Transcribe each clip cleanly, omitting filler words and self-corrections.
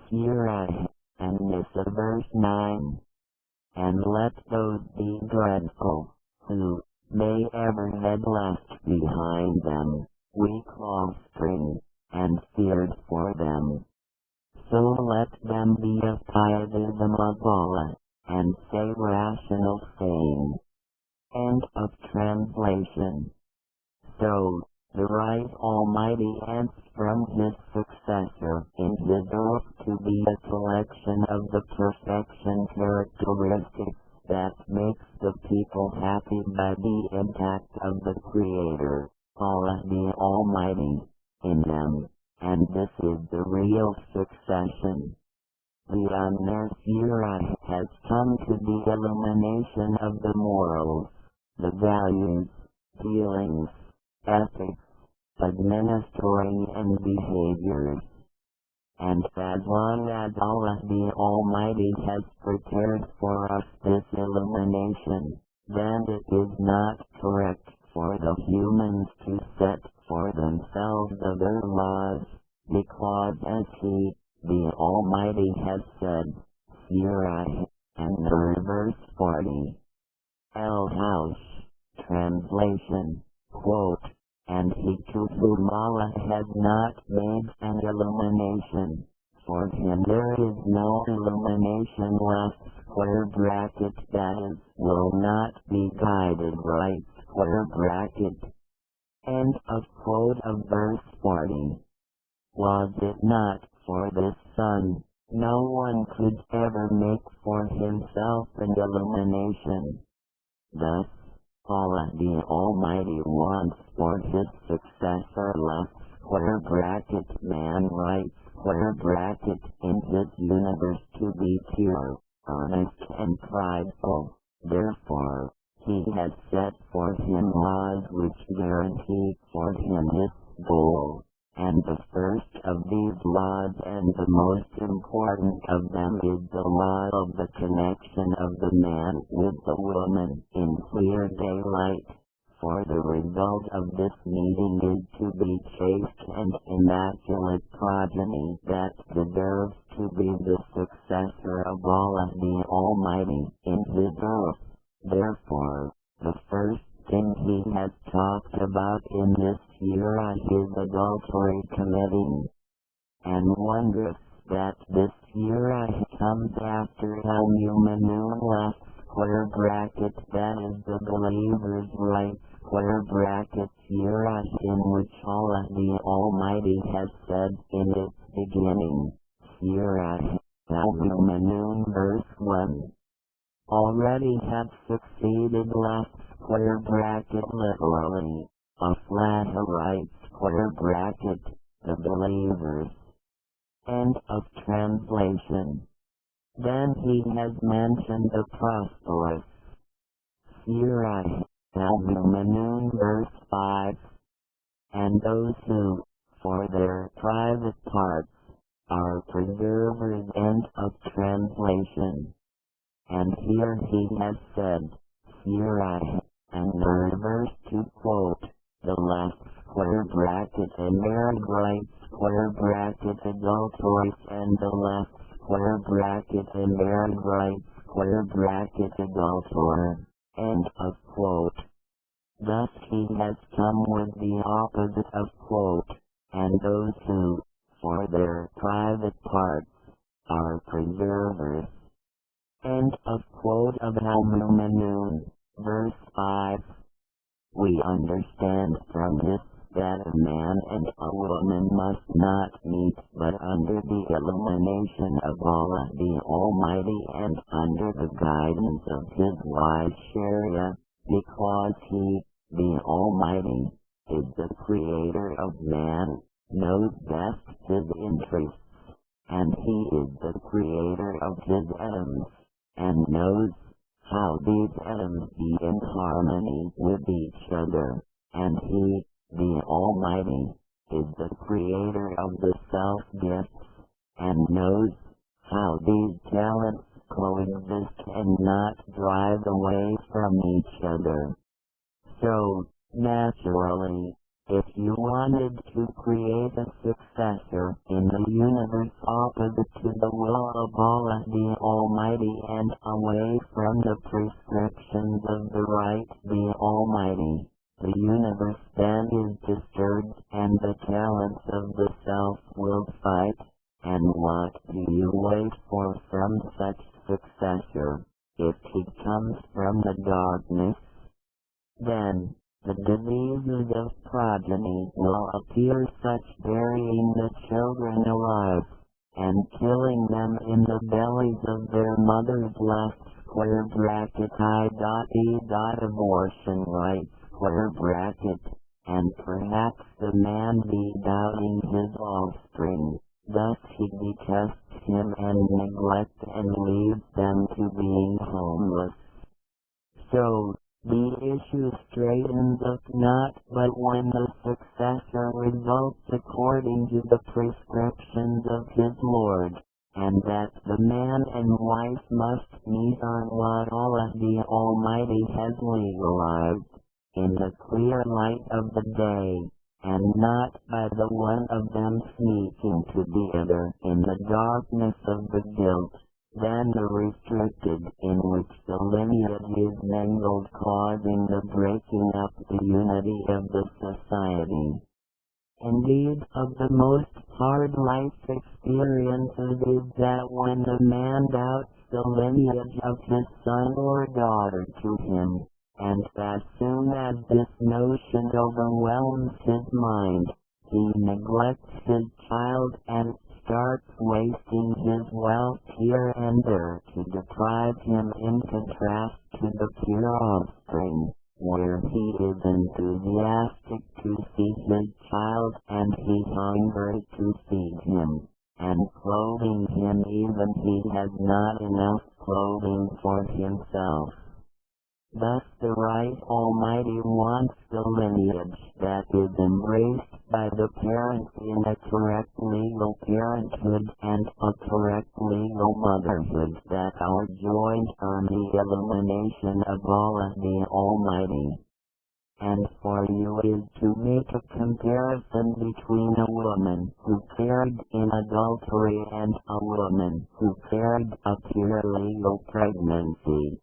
Surah Alnnou'r verse 9. And let those be dreadful, who may ever had left behind them weak offspring, and feared for them. So let them be of pietism of Allah, and say rational saying. End of translation. So, the right Almighty ends from His successor in His oath to be a collection of the perfection characteristics that makes the people happy by the impact of the Creator, Allah the Almighty, in them, and this is the real succession. The Alnnou'r Surah has come to the illumination of the morals, the values, feelings, ethics, administering and behaviors. And as long as Allah the Almighty has prepared for us this illumination, then it is not correct for the humans to set for themselves other laws, because as He, the Almighty, has said, Surah Alnnou'r verse 40. Al-Haush, translation, quote, and he to whom Allah has not made an illumination, for him there is no illumination left, square bracket, that is, will not be guided right, square bracket. End of quote of verse 40. Was it not for this Son, no one could ever make for himself an illumination. Thus, Allah the Almighty wants for His successor left square bracket man right square bracket in His universe to be pure, honest and prideful. Therefore, He has set for him laws which guarantee for him his goal. And the first of these laws and the most important of them is the law of the connection of the man with the woman in clear daylight, for the result of this meeting is to be chaste and immaculate progeny that deserves to be the successor of Allah the Almighty in His oath. Therefore, the first thing He has talked about in this surah is adultery committing. And wondrous that this surah comes after Al-Mu'minun left square bracket, that is the believers right square bracket surah, in which Allah the Almighty has said in its beginning, Surah Al-Mu'minun verse 1. Already have succeeded left square bracket literally, Asshara'wi square bracket, the believers. End of translation. Then He has mentioned the prosperous. Surah Al-Mu'minun verse 5. And those who, for their private parts, are preservers. End of translation. And here He has said, Surah Alnnou'r verse 2 quote, the left square bracket married right square bracket adulterous, and the left square bracket married right square bracket adulterer. End of quote. Thus He has come with the opposite of quote, and those who, for their private parts, are preservers. End of quote of Al-Mu'minun, verse 5. We understand from this that a man and a woman must not meet but under the illumination of Allah the Almighty and under the guidance of His wise Sharia, because He, the Almighty, is the Creator of man, knows best his interests, and He is the Creator of his atoms, and knows how these atoms be in harmony with each other, and He, the Almighty, is the Creator of the self-gifts, and knows how these talents coexist and not drive away from each other. So, naturally, If you wanted to create a successor in the universe opposite to the will of Allah the Almighty and away from the prescriptions of the right the Almighty, the universe then is disturbed and the talents of the self will fight. And what do you wait for from such successor, if he comes from the darkness? Then the diseases of progeny will appear, such burying the children alive, and killing them in the bellies of their mothers left (I.E. abortion rights), and perhaps the man be doubting his offspring. Thus he detests him and neglects and leaves them to being homeless. So the issue straightens up not but when the successor results according to the prescriptions of his Lord, and that the man and wife must meet on what Allah the Almighty has legalized, in the clear light of the day, and not by the one of them sneaking to the other in the darkness of the guilt, than the restricted, in which the lineage is mangled, causing the breaking up the unity of the society. Indeed, of the most hard life experiences is that when the man doubts the lineage of his son or daughter to him, and as soon as this notion overwhelms his mind, he neglects his child and starts wasting his wealth here and there to deprive him, in contrast to the pure offspring, where he is enthusiastic to see his child and he hungry to feed him, and clothing him even he has not enough clothing for himself. Thus the right Almighty wants the lineage that is embraced by the parents in a correct legal parenthood and a correct legal motherhood that are joined on the illumination of Allah the Almighty. And for you is to make a comparison between a woman who carried in adultery and a woman who carried a pure legal pregnancy.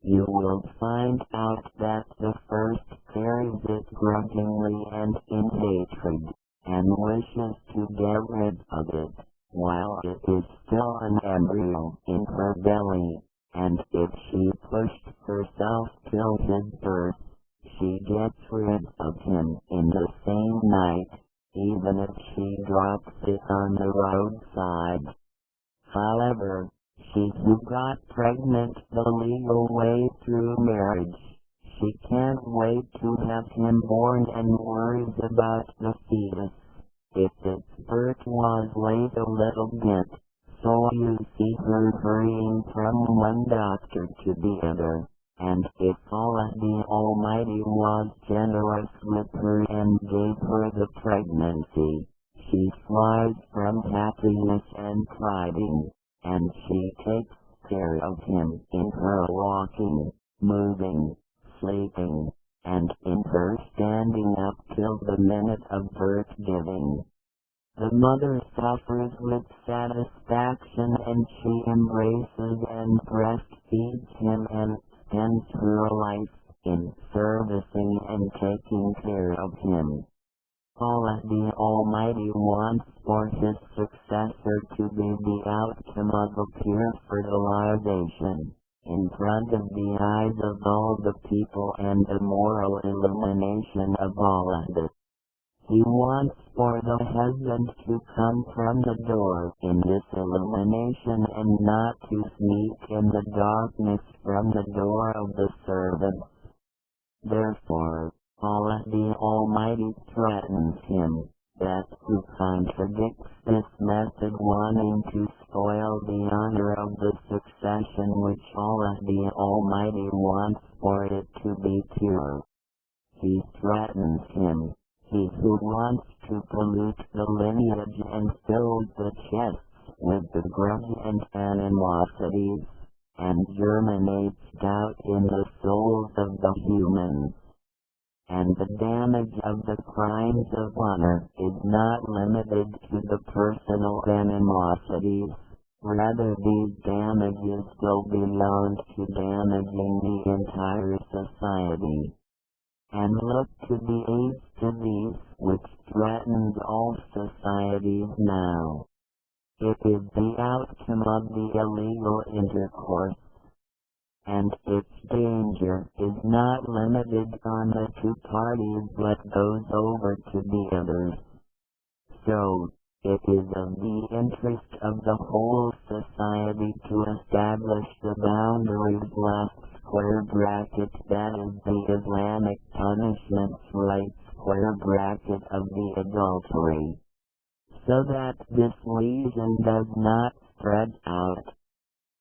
You will find out that the first carries it grudgingly and in hatred, and wishes to get rid of it, while it is still an embryo in her belly, and if she pushed herself till his birth, she gets rid of him in the same night, even if she drops it on the roadside. However, she who got pregnant the legal way through marriage, she can't wait to have him born and worries about the fetus. If its birth was late a little bit, so you see her hurrying from one doctor to the other, and if Allah the Almighty was generous with her and gave her the pregnancy, she flies from happiness and priding, and she takes care of him in her walking, moving, sleeping, and in her standing up till the minute of birth-giving. The mother suffers with satisfaction, and she embraces and breastfeeds him and spends her life in servicing and taking care of him. Allah the Almighty wants for his successor to be the outcome of a pure fertilization, in front of the eyes of all the people, and the moral illumination of Allah. He wants for the husband to come from the door in this illumination, and not to sneak in the darkness from the door of the servants. Therefore, Allah the Almighty threatens him, that who contradicts this method, wanting to spoil the honor of the succession which Allah the Almighty wants for it to be pure. He threatens him, he who wants to pollute the lineage and fills the chests with the grudge and animosities, and germinates doubt in the souls of the humans. and the damage of the crimes of honor is not limited to the personal animosities. Rather, these damages go beyond to damaging the entire society, and look to the AIDS disease, which threatens all societies now. It is the outcome of the illegal intercourse, and its danger is not limited on the two parties but goes over to the others. So, it is of the interest of the whole society to establish the boundaries that is the Islamic punishments of the adultery, so that this lesion does not spread out